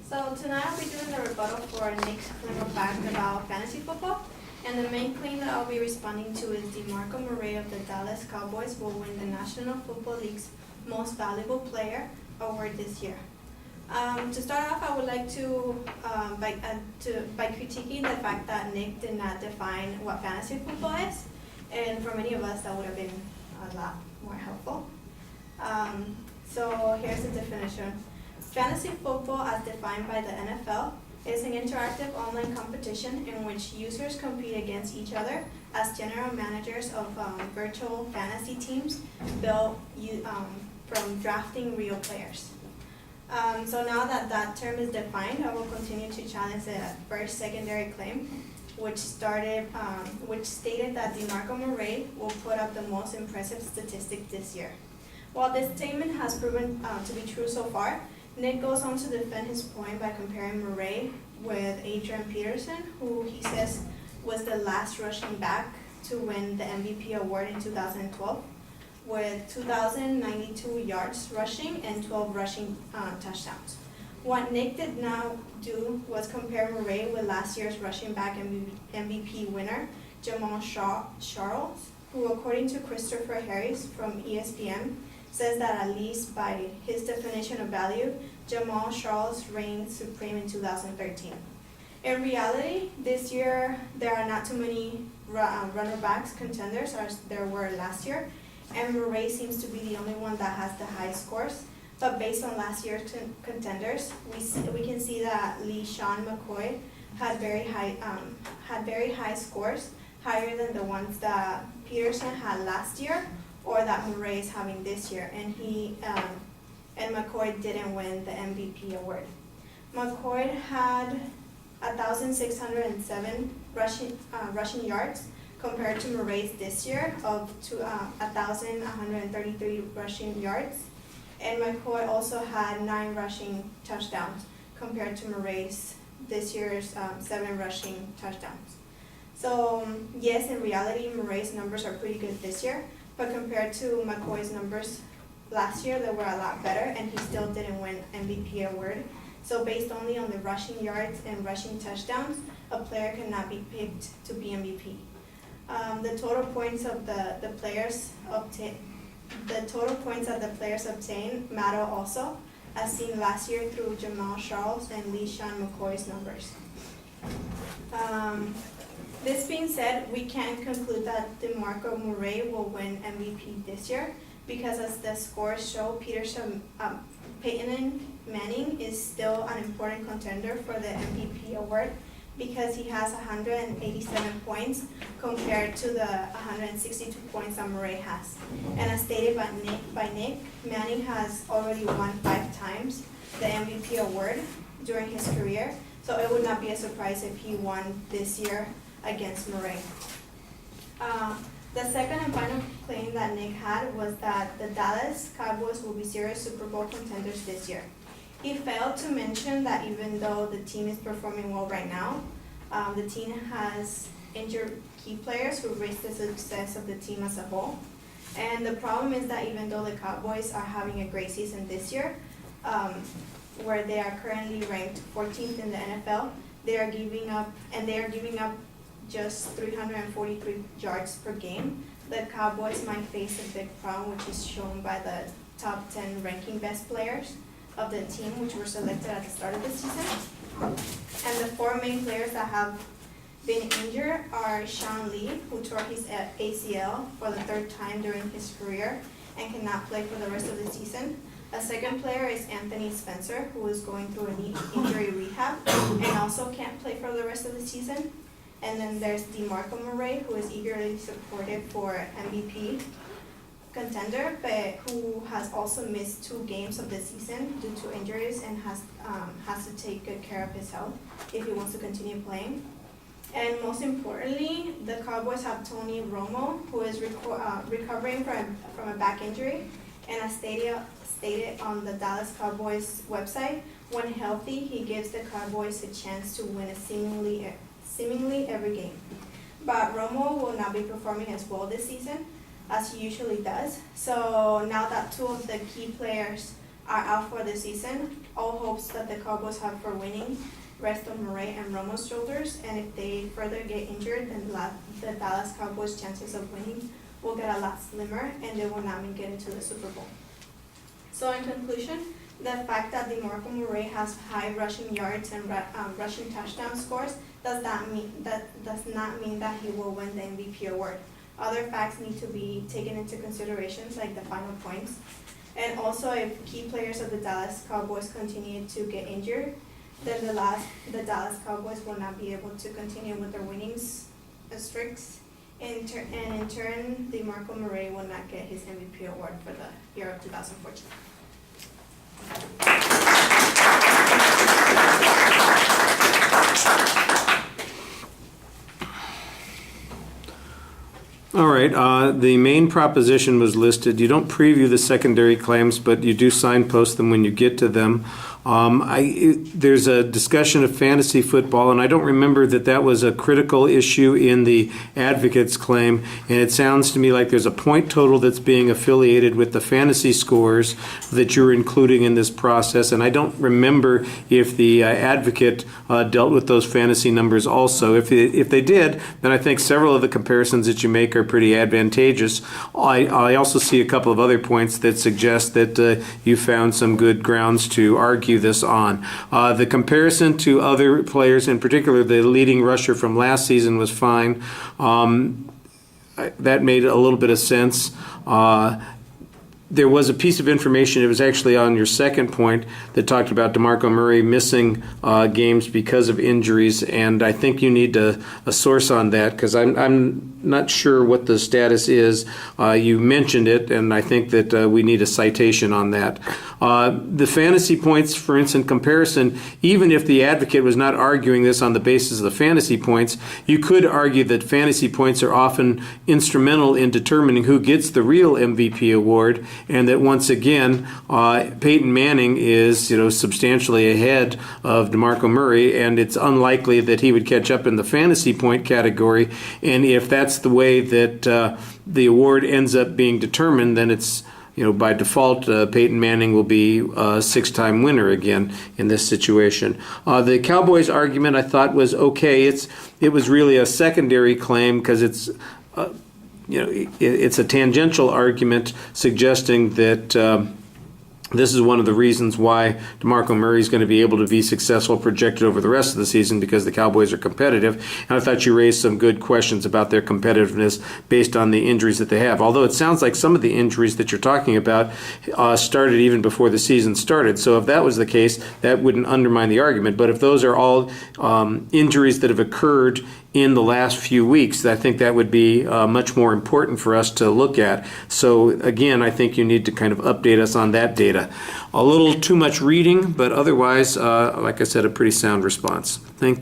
So tonight I'll be doing the rebuttal for Nick's claim of fact about fantasy football. And the main claim that I'll be responding to is DeMarco Murray of the Dallas Cowboys will win the National Football League's Most Valuable Player award this year. To start off, I would like to by critiquing the fact that Nick did not define what fantasy football is, and for many of us that would have been a lot more helpful. So here's the definition. Fantasy football, as defined by the NFL, is an interactive online competition in which users compete against each other as general managers of virtual fantasy teams built from drafting real players. So now that that term is defined, I will continue to challenge the first secondary claim, which stated that DeMarco Murray will put up the most impressive statistic this year. While this statement has proven to be true so far, Nick goes on to defend his point by comparing Murray with Adrian Peterson, who he says was the last rushing back to win the MVP award in 2012, with 2,092 yards rushing and 12 rushing touchdowns. What Nick did not do was compare Murray with last year's rushing back MVP winner, Jamal Charles, who, according to Christopher Harris from ESPN, says that at least by his definition of value, Jamal Charles reigned supreme in 2013. In reality, this year there are not too many runner backs contenders as there were last year, and Murray seems to be the only one that has the high scores. But based on last year's contenders, we can see that LeSean McCoy had very high scores, higher than the ones that Peterson had last year, or that Murray is having this year, and McCoy didn't win the MVP award. McCoy had 1,607 rushing yards compared to Murray's this year of 1,133 rushing yards, and McCoy also had 9 rushing touchdowns compared to Murray's this year's 7 rushing touchdowns. So yes, in reality, Murray's numbers are pretty good this year, but compared to McCoy's numbers last year, they were a lot better, and he still didn't win MVP award. So based only on the rushing yards and rushing touchdowns, a player cannot be picked to be MVP. The total points of the players obtain matter also, as seen last year through Jamal Charles and LeSean McCoy's numbers. This being said, we can't conclude that DeMarco Murray will win MVP this year, because as the scores show, Peyton Manning is still an important contender for the MVP award, because he has 187 points compared to the 162 points that Murray has. And as stated by Nick, Manning has already won 5 times the MVP award during his career, so it would not be a surprise if he won this year against Murray. The second and final claim that Nick had was that the Dallas Cowboys will be serious Super Bowl contenders this year. He failed to mention that even though the team is performing well right now, the team has injured key players who raised the success of the team as a whole. And the problem is that even though the Cowboys are having a great season this year, where they are currently ranked 14th in the NFL, they are giving up just 343 yards per game. The Cowboys might face a big problem, which is shown by the top 10 ranking best players of the team, which were selected at the start of the season. And the 4 main players that have been injured are Sean Lee, who tore his ACL for the 3rd time during his career and cannot play for the rest of the season. A second player is Anthony Spencer, who is going through a knee injury rehab and also can't play for the rest of the season. And then there's DeMarco Murray, who is eagerly supported for MVP contender, but who has also missed 2 games of the season due to injuries and has to take good care of his health if he wants to continue playing. And most importantly, the Cowboys have Tony Romo, who is recovering from a back injury, and as stated on the Dallas Cowboys website, when healthy, he gives the Cowboys a chance to win seemingly every game. But Romo will not be performing as well this season as he usually does. So now that 2 of the key players are out for the season, all hopes that the Cowboys have for winning rest on Murray and Romo's shoulders, and if they further get injured, then the Dallas Cowboys' chances of winning will get a lot slimmer, and they will not make it into the Super Bowl. So in conclusion, the fact that DeMarco Murray has high rushing yards and rushing touchdown scores does not mean that he will win the MVP award. Other facts need to be taken into considerations, like the final points. And also, if key players of the Dallas Cowboys continue to get injured, then the Dallas Cowboys will not be able to continue with their winning streaks. In turn, DeMarco Murray will not get his MVP award for the year of 2014. All right, the main proposition was listed. You don't preview the secondary claims, but you do signpost them when you get to them. There's a discussion of fantasy football, and I don't remember that was a critical issue in the advocate's claim, and it sounds to me like there's a point total that's being affiliated with the fantasy scores that you're including in this process, and I don't remember if the advocate dealt with those fantasy numbers also. If they did, then I think several of the comparisons that you make are pretty advantageous. I also see a couple of other points that suggest that you found some good grounds to argue this on. The comparison to other players, in particular the leading rusher from last season, was fine. That made a little bit of sense. There was a piece of information, it was actually on your second point, that talked about DeMarco Murray missing games because of injuries, and I think you need a source on that, because I'm not sure what the status is. You mentioned it, and I think that we need a citation on that. The fantasy points, for instance, comparison, even if the advocate was not arguing this on the basis of the fantasy points, you could argue that fantasy points are often instrumental in determining who gets the real MVP award, and that once again, Peyton Manning is substantially ahead of DeMarco Murray, and it's unlikely that he would catch up in the fantasy point category. And if that's the way that the award ends up being determined, then it's by default, Peyton Manning will be a six-time winner again in this situation. The Cowboys' argument I thought was okay. It was really a secondary claim because it's it's a tangential argument suggesting that this is one of the reasons why DeMarco Murray is going to be able to be successful projected over the rest of the season, because the Cowboys are competitive. And I thought you raised some good questions about their competitiveness based on the injuries that they have. Although it sounds like some of the injuries that you're talking about started even before the season started. So if that was the case, that wouldn't undermine the argument. But if those are all injuries that have occurred in the last few weeks, I think that would be much more important for us to look at. So again, I think you need to kind of update us on that data. A little too much reading, but otherwise, like I said, a pretty sound response. Thank you.